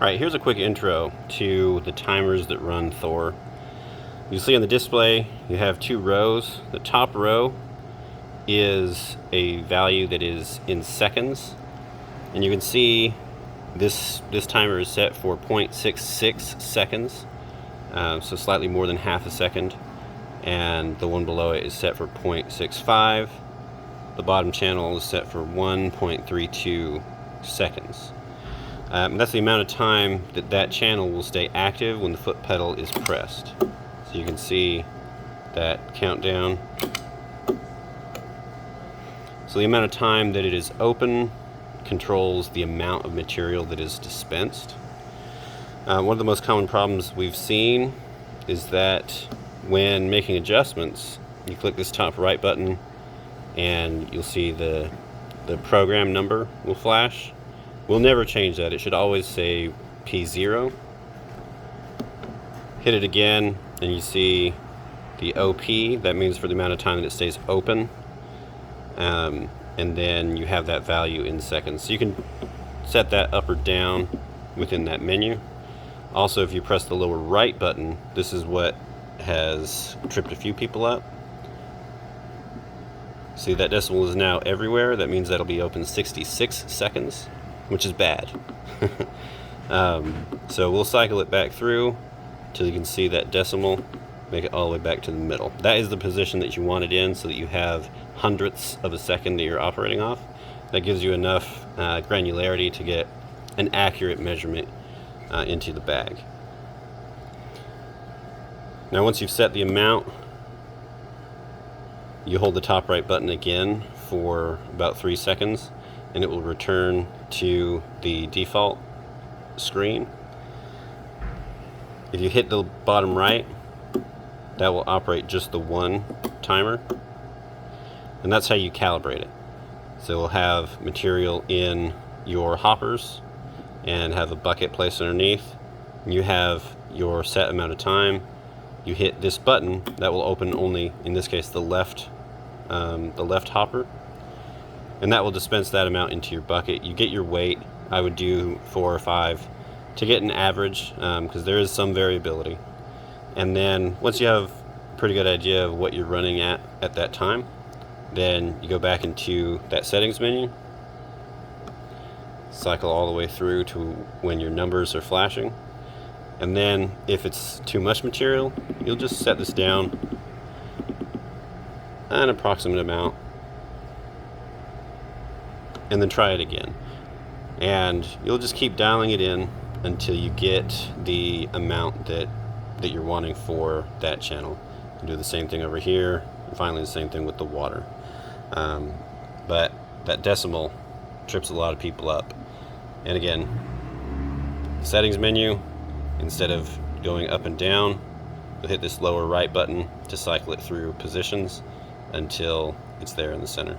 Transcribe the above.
Alright, here's a quick intro to the timers that run Thor. You see on the display you have two rows. The top row is a value that is in seconds, and you can see this timer is set for 0.66 seconds, so slightly more than half a second, and the one below it is set for 0.65. The bottom channel is set for 1.32 seconds. That's the amount of time that that channel will stay active when the foot pedal is pressed. So you can see that countdown. So the amount of time that it is open controls the amount of material that is dispensed. One of the most common problems we've seen is that when making adjustments, you click this top right button and you'll see the program number will flash. We'll never change that. It should always say P0. Hit it again and you see the OP. That means for the amount of time that it stays open. And then you have that value in seconds. So you can set that up or down within that menu. Also, if you press the lower right button, this is what has tripped a few people up. See, that decimal is now everywhere. That means that'll be open 66 seconds, which is bad. So we'll cycle it back through till you can see that decimal, make it all the way back to the middle. That is the position that you want it in, so that you have hundredths of a second that you're operating off. That gives you enough granularity to get an accurate measurement into the bag. Now once you've set the amount, you hold the top right button again for about 3 seconds and it will return to the default screen. If you hit the bottom right, that will operate just the one timer, and that's how you calibrate it. So we'll have material in your hoppers and have a bucket placed underneath. You have your set amount of time. You hit this button, that will open only, in this case, the left hopper, and that will dispense that amount into your bucket. You get your weight. I would do 4 or 5 to get an average, because there is some variability. And then once you have a pretty good idea of what you're running at that time, then you go back into that settings menu, cycle all the way through to when your numbers are flashing, and then if it's too much material, you'll just set this down an approximate amount and then try it again, and you'll just keep dialing it in until you get the amount that you're wanting for that channel. You do the same thing over here, and finally the same thing with the water. But that decimal trips a lot of people up. And again, settings menu, instead of going up and down, you'll hit this lower right button to cycle it through positions until it's there in the center.